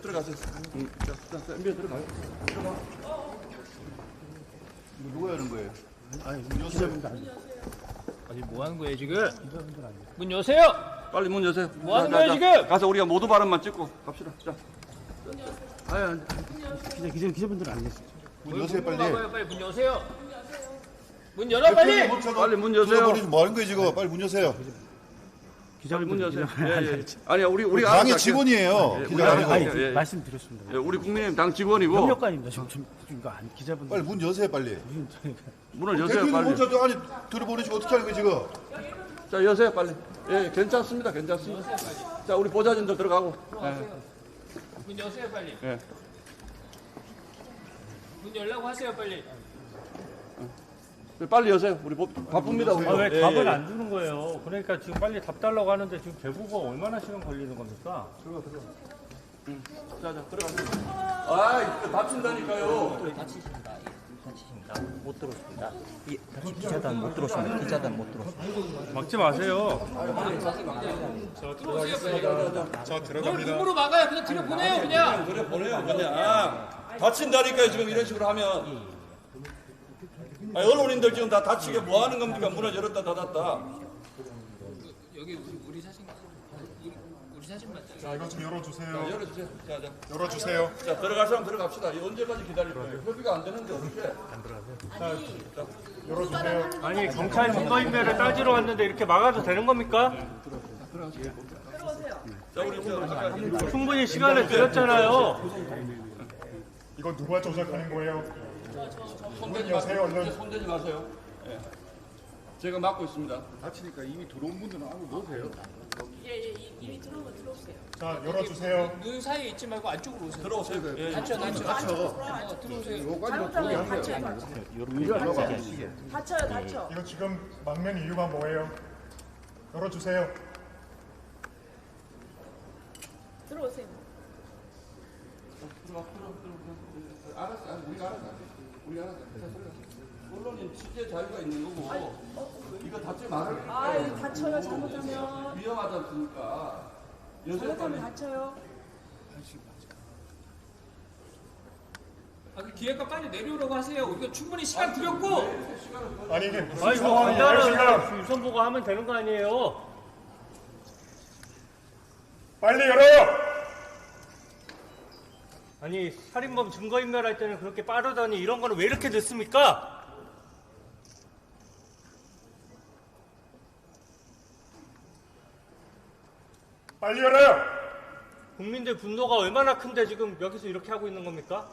들어가세요. 자, MB 들어가요. 들어가. 누가 하는 거예요? 아니, 기자분들 아니에요. 아니 뭐 하는 거예요 지금? 문 여세요. 빨리 문 여세요. 뭐 하는 거예요 지금? 가서 우리가 모두 발언만 찍고 갑시다. 자. 아유, 기자분들 아니에요. 문 여세요 빨리. 빨리 문 여세요. 문 열어 빨리. 빨리 문 여세요. 들어버리지 뭐 하는 거예요 지금? 빨리 문 여세요. 문 여세요. 예. 아니야, 우리가 당의 직원이에요. 기자 아니고. 예. 말씀드렸습니다. 예, 우리 국민의힘 당 직원이고 협력관입니다. 지금 이거 아니 기자분들. 빨리 문 여세요 빨리. 문을 여세요, 대표님 빨리. 혼자 안에 들어보내시고 어떻게 하는 거예요 지금? 자, 여세요, 빨리. 예, 괜찮습니다. 자, 우리 보좌진들 들어가고. 문 여세요 빨리. 예. 문 열라고 하세요 빨리. 빨리 여세요. 우리 바쁩니다. 우리. 왜 답을 안 주는 거예요? 그러니까 지금 빨리 답 달라고 하는데 지금 대부가 얼마나 시간 걸리는 겁니까? 자, 들어가세요. 아, 이거 다친다니까요. 다치십니다. 못 들어오십니다. 기자단 못 들어오십니다. 기자단 못 들어오십니다. 막지 마세요. 들어오세요 빨리. 자 뭘 들어갑니다. 문으로 막아요. 그냥 들여보내요 그냥. 그래, 보내요, 그냥. 다친다니까요, 지금 이런 식으로 하면. 아니, 언론인들 지금 다 다치게 뭐 하는 겁니까? 문을 열었다 닫았다. 여기 우리 사진 우리 사진만. 자 이거 좀 열어주세요. 열어주세요. 자. 열어주세요. 자, 들어갈 사람 들어갑시다. 이 언제까지 기다릴 거예요? 협의가 안 되는데 어떻게? 열어주세요. 아니 경찰 증거인멸을 따지러 왔는데 이렇게 막아도 되는 겁니까? 자, 우리 아까 충분히 시간을 드렸잖아요. 이거 누가 조작하는 거예요? 손대지 여세요, 마세요. 얼른. 손대지 마세요. 예. 제가 막고 있습니다. 다치니까 이미 들어온 분들은 아무 넣으세요. 예, 이미 들어오면 들어오세요. 자 열어주세요. 눈 사이에 있지 말고 안쪽으로 오세요. 들어오세요. 예. 닫혀. 들어오세요. 잘못하면 다쳐요. 이거 지금 막는 이유가 뭐예요? 열어주세요. 들어오세요. 알았어. 우리가 알았어. 언론인 취재 자유가 있는 거고 이거 닫지 말아요. 아유, 다쳐요. 잘못하면. 위험하지 않습니까? 여세요, 잘못하면 빨리. 다쳐요. 그 기획과 빨리 내려오라고 하세요. 우리가 충분히 시간 드렸고. 아니 이게 무슨 아니 뭐 상황이에요 지금? 간단한 유선 보고 하면 되는 거 아니에요? 빨리 열어요. 아니 살인범 증거인멸할 때는 그렇게 빠르다니 이런 거는 왜 이렇게 늦습니까? 빨리 열어요. 국민들 분노가 얼마나 큰데 지금 여기서 이렇게 하고 있는 겁니까?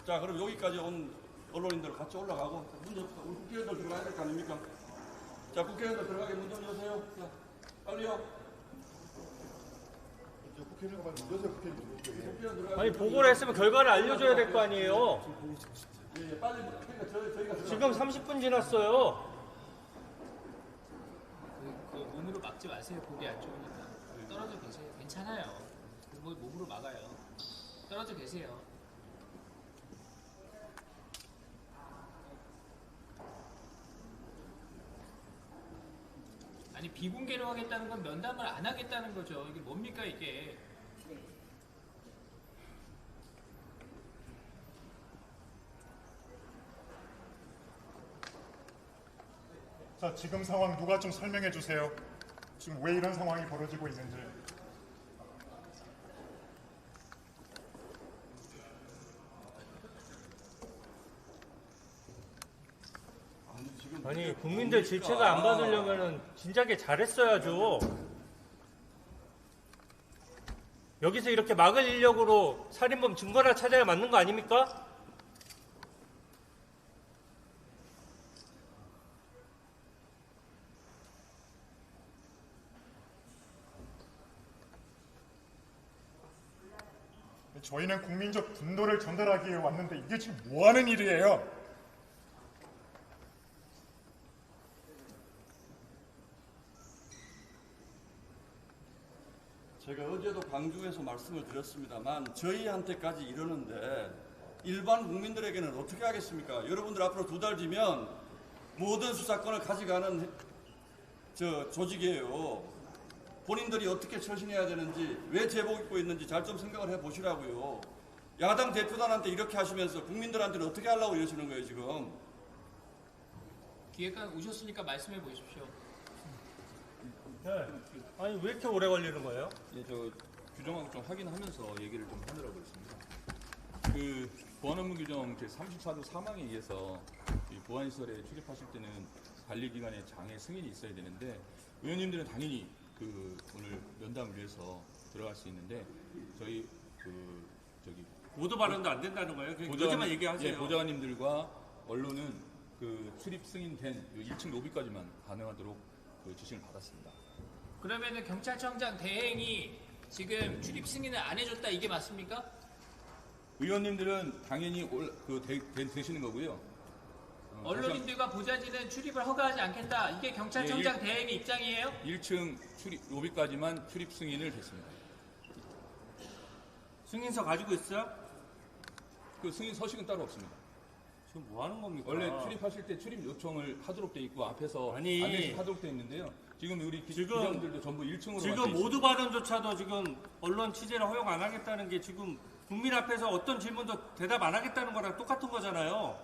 자, 그럼 여기까지 온 언론인들 같이 올라가고 문 엽시다. 우리 국회의원들 들어가야 될 거 아닙니까? 자, 국회의원들 들어가게 문 좀 여세요. 자, 빨리요. 국회의원 빨리 문 여세요. 국회의원 들어가게. 아니 보고를 했으면 결과를 알려줘야 될 거 아니에요. 예, 빨리. 그러니까 저희가 지금 30분 지났어요. 그 문으로 막지 마세요. 고개 안 좋으니까. 떨어져 계세요. 괜찮아요. 뭐 몸으로 막아요. 떨어져 계세요. 아니 비공개로 하겠다는 건 면담을 안 하겠다는 거죠. 이게 뭡니까 이게? 자 지금 상황 누가 좀 설명해 주세요. 지금 왜 이런 상황이 벌어지고 있는지. 아니 국민들 질책을 안 받으려면은 진작에 잘했어야죠. 여기서 이렇게 막을 인력으로 살인범 증거나 찾아야 맞는 거 아닙니까? 저희는 국민적 분노를 전달하기 위해 왔는데 이게 지금 뭐 하는 일이에요? 제가 어제도 광주에서 말씀을 드렸습니다만 저희한테까지 이러는데 일반 국민들에게는 어떻게 하겠습니까? 여러분들 앞으로 2달 뒤면 모든 수사권을 가져가는 조직이에요. 본인들이 어떻게 처신해야 되는지, 왜 제복 입고 있는지 잘 좀 생각을 해보시라고요. 야당 대표단한테 이렇게 하시면서 국민들한테는 어떻게 하려고 이러시는 거예요 지금. 기획관 오셨으니까 말씀해 보십시오. 네. 아니 왜 이렇게 오래 걸리는 거예요? 예, 저 규정하고 좀 확인하면서 얘기를 좀 하느라고 그랬습니다. 그 보안업무 규정 제 34조 3항에 의해서 이 보안시설에 출입하실 때는 관리기관의 장애 승인이 있어야 되는데 의원님들은 당연히 그 오늘 면담을 위해서 들어갈 수 있는데 저희 그 저기 모두 발언도 안 된다는 거예요? 요즘만 얘기하세요. 예, 보좌관님들과 언론은 그 출입 승인된 1층 로비까지만 가능하도록 그 지시를 받았습니다. 그러면은 경찰청장 대행이 지금 출입 승인을 안 해줬다 이게 맞습니까? 의원님들은 당연히 되시는 거고요. 언론인들과 보좌진은 출입을 허가하지 않겠다. 이게 경찰청장 대행의 입장이에요? 1층 출입 로비까지만 출입 승인을 했습니다. 승인서 가지고 있어요? 그 승인 서식은 따로 없습니다. 지금 뭐 하는 겁니까? 원래 출입하실 때 출입 요청을 하도록 돼 있고 앞에서 아니. 안내식 하도록 돼 있는데요. 지금 우리 기자분들도 전부 1층으로 지금 모두 발언조차도 지금 언론 취재를 허용 안 하겠다는 게 지금 국민 앞에서 어떤 질문도 대답 안 하겠다는 거랑 똑같은 거잖아요.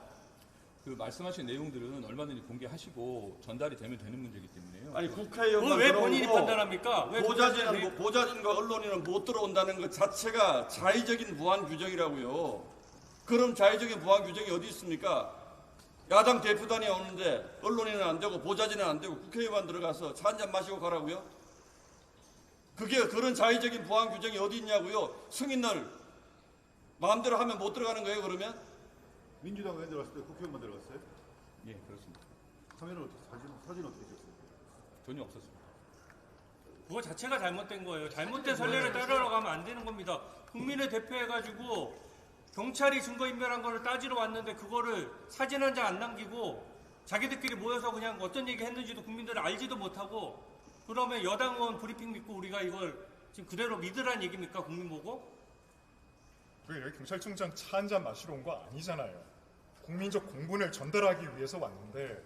그 말씀하신 내용들은 얼마든지 공개하시고 전달이 되면 되는 문제이기 때문에요. 아니 국회의원만 왜 본인이 들어오고 판단합니까? 왜 보좌진과 언론인은 못 들어온다는 것 자체가 자의적인 무한 규정이라고요. 그럼 자의적인 무한 규정이 어디 있습니까? 야당 대표단이 오는데 언론인은 안 되고 보좌진은 안 되고 국회의원 들어가서 차 한잔 마시고 가라고요? 그게 그런 자의적인 무한 규정이 어디 있냐고요? 승인날 마음대로 하면 못 들어가는 거예요 그러면? 민주당 의원 들어갔을 때 국회의원만 들어갔어요? 예, 그렇습니다. 카메라 어떻게 사진 어떻게 찍었어요? 전혀 없었습니다. 그거 자체가 잘못된 거예요. 잘못된 선례를 따르러 가면 안 되는 겁니다. 국민을 대표해가지고 경찰이 증거인멸한 거를 따지러 왔는데 그거를 사진 한 장 안 남기고 자기들끼리 모여서 그냥 어떤 얘기 했는지도 국민들은 알지도 못하고 그러면 여당 의원 브리핑 믿고 우리가 이걸 지금 그대로 믿으란 얘기입니까? 국민 보고? 왜 여기 경찰청장 차 한잔 마시러 온 거 아니잖아요. 국민적 공분을 전달하기 위해서 왔는데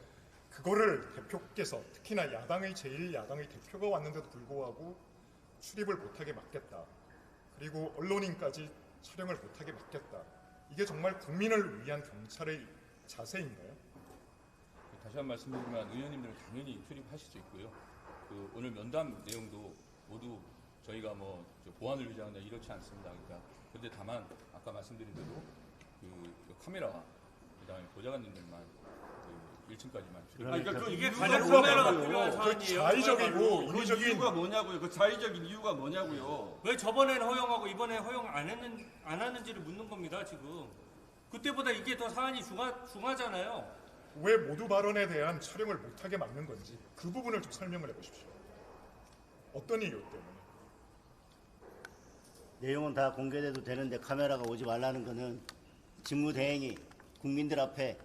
그거를 대표께서 특히나 야당의 제1야당의 대표가 왔는데도 불구하고 출입을 못하게 막겠다. 그리고 언론인까지 촬영을 못하게 막겠다. 이게 정말 국민을 위한 경찰의 자세인가요? 다시 한 번 말씀드리지만 의원님들은 당연히 출입하실 수 있고요. 그 오늘 면담 내용도 모두 저희가 뭐 보안을 위장한다 이렇지 않습니다. 그러니까 그런데 다만 아까 말씀드린 대로 그 카메라와 그다음에 보좌관님들만 그 1층까지만 출입. 아니, 그러니까 그 이게 이유가 가장 뭐냐고요? 카메라가 필요한 그 사안이에요. 자의적이고 그 인위적인 이유가 뭐냐고요? 그 자의적인 이유가 뭐냐고요? 왜 저번에는 허용하고 이번에 허용 안 하는지를 묻는 겁니다. 지금 그때보다 이게 더 사안이 중하잖아요. 왜 모두 발언에 대한 촬영을 못하게 막는 건지 그 부분을 좀 설명을 해보십시오. 어떤 이유 때문에? 내용은 다 공개돼도 되는데 카메라가 오지 말라는 거는 직무대행이 국민들 앞에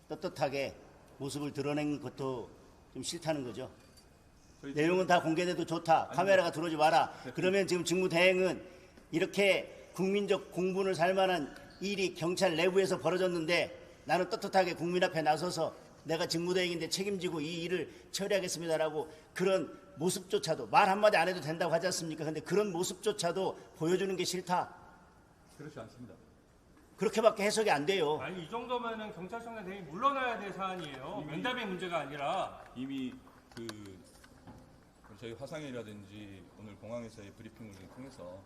떳떳하게 모습을 드러낸 것도 좀 싫다는 거죠. 내용은 다 공개돼도 좋다. 카메라가 들어오지 마라. 그러면 지금 직무대행은 이렇게 국민적 공분을 살 만한 일이 경찰 내부에서 벌어졌는데 나는 떳떳하게 국민 앞에 나서서 내가 직무대행인데 책임지고 이 일을 처리하겠습니다라고 그런 모습조차도 말 한마디 안 해도 된다고 하지 않습니까? 근데 그런 모습조차도 보여주는 게 싫다. 그렇지 않습니다. 그렇게밖에 해석이 안 돼요. 아니 이 정도면은 경찰청장 대행이 물러나야 될 사안이에요. 면담의 문제가 아니라. 이미 그 저희 화상회라든지 오늘 공항에서의 브리핑을 통해서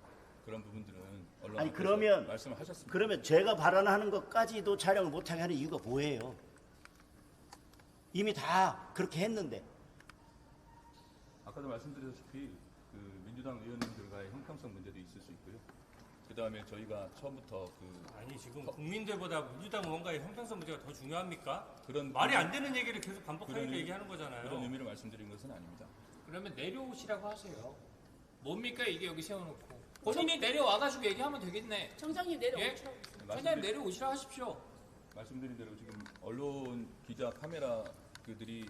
그런 부분들은 언론 아니 앞에서 그러면 말씀을 하셨습니다. 그러면 제가 발언하는 것까지도 촬영을 못하게 하는 이유가 뭐예요? 이미 다 그렇게 했는데. 아까도 말씀드렸다시피 그 민주당 의원님들과의 형평성 문제도 있을 수 있고요. 그 다음에 저희가 처음부터 아니 지금 국민들보다 민주당 의원과의 형평성 문제가 더 중요합니까? 그런 말이 안 되는 얘기를 계속 반복하니까 그런 얘기하는 거잖아요. 그런 의미로 말씀드린 것은 아닙니다. 그러면 내려오시라고 하세요. 뭡니까 이게 여기 세워놓고 본인이 내려와가지고 얘기하면 되겠네. 청장님 예? 내려오시라고. 청장님 내려오시라 하십시오. 말씀드린 대로 지금 언론 기자 카메라 그들이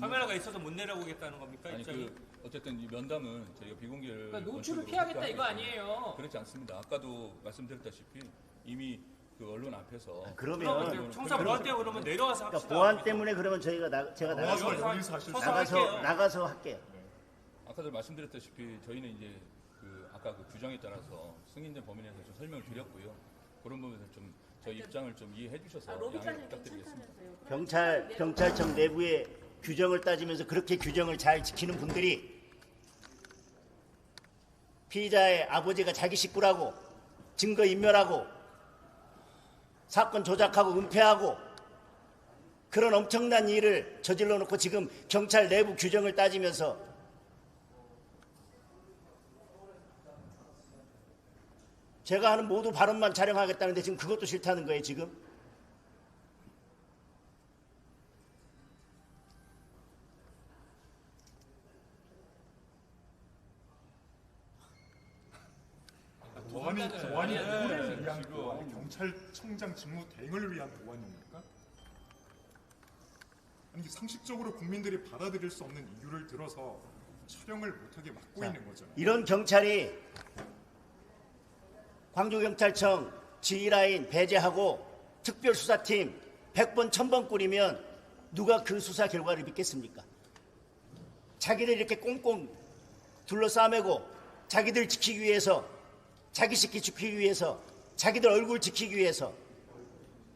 카메라가 있어서 못 내려오겠다는 겁니까? 아니 입장이? 어쨌든 이 면담은 저희가 비공개를 그러니까 노출을 원칙으로 피하겠다 하고 이거 있습니다. 아니에요. 그렇지 않습니다. 아까도 말씀드렸다시피 이미 그 언론 앞에서 그러면 청사 보안 때문에 그러면 내려와서 합시다. 그러니까 보안 때문에 그러면 제가 나가서 여기서 하실 수 있어요. 서서 할게요. 나가서 할게요. 아까 도 말씀드렸다시피 저희는 이제 아까 그 규정에 따라서 승인된 범위 내에서 좀 설명을 드렸고요. 그런 부분에서 좀 저희 입장을 좀 이해해 주셔서 양해 로비까지 부탁드리겠습니다. 괜찮다면서요. 경찰청 내부의 규정을 따지면서 그렇게 규정을 잘 지키는 분들이 피의자의 아버지가 자기 식구라고 증거 인멸하고 사건 조작하고 은폐하고 그런 엄청난 일을 저질러 놓고 지금 경찰 내부 규정을 따지면서 제가 하는 모두 발언만 촬영하겠다는데 지금 그것도 싫다는 거예요, 지금? 보안이 네, 누구를 위한 지금. 보안? 경찰청장 직무 대행을 위한 보안입니까? 아니 상식적으로 국민들이 받아들일 수 없는 이유를 들어서 촬영을 못하게 막고 자, 있는 거잖아요. 이런 경찰이 광주경찰청 지휘라인 배제하고 특별수사팀 100번 1000번 꾸리면 누가 그 수사 결과를 믿겠습니까? 자기들 이렇게 꽁꽁 둘러싸매고 자기들 지키기 위해서 자기 새끼 지키기 위해서 자기들 얼굴 지키기 위해서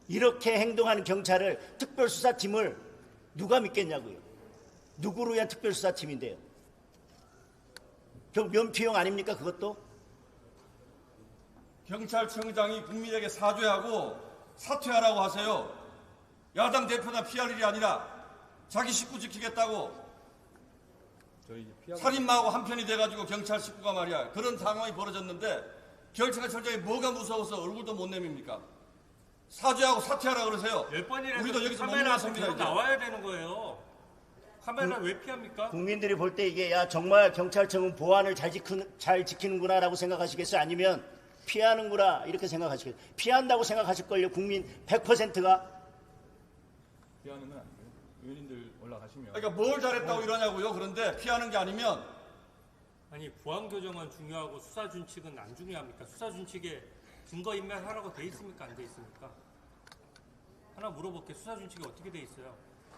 이렇게 행동하는 경찰을 특별수사팀을 누가 믿겠냐고요. 누구를 위한 특별수사팀인데요. 결국 면피용 아닙니까 그것도? 경찰청장이 국민에게 사죄하고 사퇴하라고 하세요. 야당 대표나 피할 일이 아니라 자기 식구 지키겠다고 저희 이제 피하고 살인마하고 한편이 돼가지고 경찰 식구가 말이야 그런 상황이 벌어졌는데 경찰청장이 뭐가 무서워서 얼굴도 못 내밉니까? 사죄하고 사퇴하라 그러세요. 10번이라도 우리도 여기서 못 카메라 나왔습니다. 앞에 이제. 나와야 되는 거예요. 카메라 왜 피합니까? 국민들이 볼 때 이게 야 정말 경찰청은 보안을 잘 지키는구나라고 생각하시겠어요? 아니면 피하는구나 이렇게 생각하시겠어요? 피한다고 생각하실걸요? 국민 100%가? 피하는 건 아니고요. 의원님들 올라가시면 그러니까 뭘 잘했다고 이러냐고요. 그런데 피하는 게 아니면 아니 보안 교정은 중요하고 수사 준칙은 안 중요합니까? 수사 준칙에 증거 인멸하라고 돼 있습니까? 안 돼 있습니까? 하나 물어볼게. 수사 준칙이 어떻게 돼 있어요?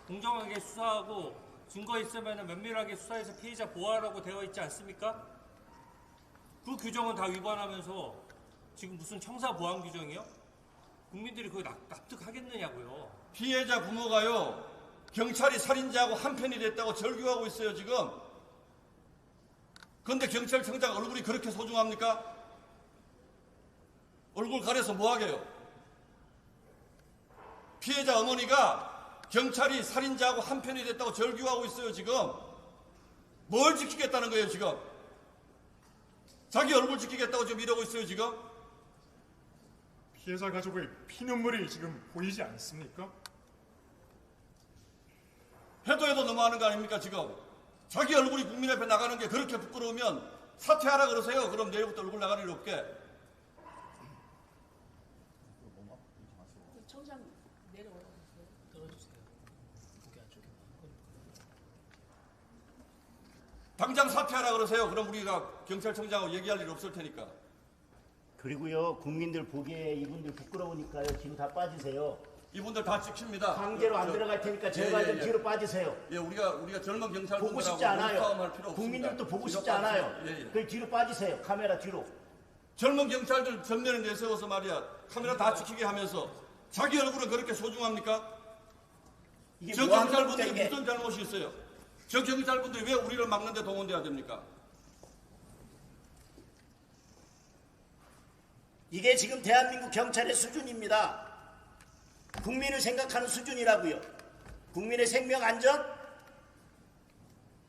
공정하게 수사하고 증거 있으면 면밀하게 수사해서 피해자 보호하라고 되어 있지 않습니까? 그 규정은 다 위반하면서 지금 무슨 청사 보안 규정이요? 국민들이 그거 납득하겠느냐고요. 피해자 부모가요. 경찰이 살인자하고 한편이 됐다고 절규하고 있어요 지금. 그런데 경찰청장 얼굴이 그렇게 소중합니까? 얼굴 가려서 뭐하게요? 피해자 어머니가 경찰이 살인자하고 한편이 됐다고 절규하고 있어요 지금. 뭘 지키겠다는 거예요 지금? 자기 얼굴 지키겠다고 지금 이러고 있어요 지금? 피해자 가족의 피눈물이 지금 보이지 않습니까? 해도 너무하는 거 아닙니까 지금? 자기 얼굴이 국민 앞에 나가는 게 그렇게 부끄러우면 사퇴하라 그러세요. 그럼 내일부터 얼굴 나가는 일 없게. 청장 내려오라고 떨어주세요. 고개 안쪽에. 당장 사퇴하라 그러세요. 그럼 우리가 경찰청장하고 얘기할 일 없을 테니까. 그리고요 국민들 보기에 이분들 부끄러우니까요 뒤로 다 빠지세요. 이분들 다 찍힙니다. 강제로 안 들어갈 테니까 제발 좀 뒤로 빠지세요. 예, 우리가 젊은 경찰분들하고 보고 싶지 않아요. 싸움할 필요 없습니다. 국민들도 보고 뒤로 싶지 않아요. 빠지세요. 예, 예. 그 뒤로 빠지세요. 카메라 뒤로. 젊은 경찰들 전면에 내세워서 말이야 카메라 다 지키게 하면서 자기 얼굴은 그렇게 소중합니까? 이게 저 뭐 하는 경찰분들이 겁니까, 이게? 무슨 잘못이 있어요? 저 경찰분들이 왜 우리를 막는데 동원돼야 됩니까? 이게 지금 대한민국 경찰의 수준입니다. 국민을 생각하는 수준이라고요. 국민의 생명 안전?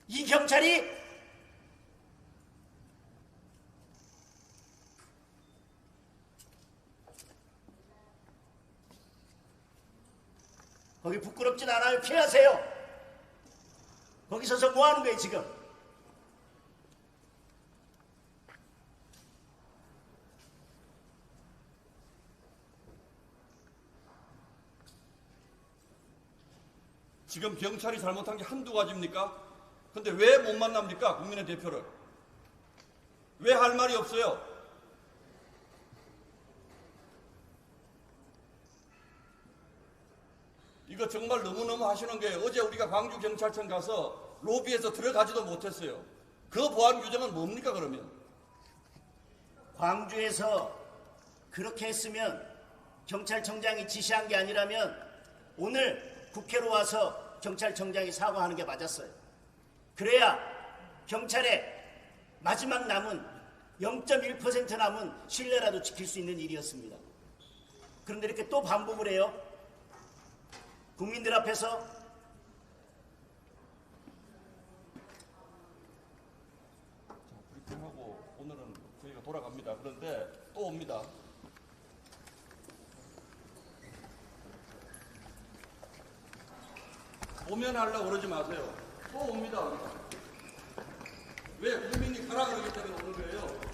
이 경찰이 거기 부끄럽진 않아요. 피하세요. 거기 서서 뭐 하는 거예요 지금? 지금 경찰이 잘못한 게 한두 가지입니까? 근데 왜 못 만납니까? 국민의 대표를. 왜 할 말이 없어요? 이거 정말 너무너무 하시는 게 어제 우리가 광주경찰청 가서 로비에서 들어가지도 못했어요. 그 보안 규정은 뭡니까 그러면? 광주에서 그렇게 했으면 경찰청장이 지시한 게 아니라면 오늘 국회로 와서 경찰청장이 사과하는 게 맞았어요. 그래야 경찰의 마지막 남은 0.1% 남은 신뢰라도 지킬 수 있는 일이었습니다. 그런데 이렇게 또 반복을 해요. 국민들 앞에서 브리핑하고 오늘은 저희가 돌아갑니다. 그런데 또 옵니다. 오면 하려고 그러지 마세요. 또 옵니다. 우리가. 왜 국민이 가라 그러기 때문에 오는 거예요.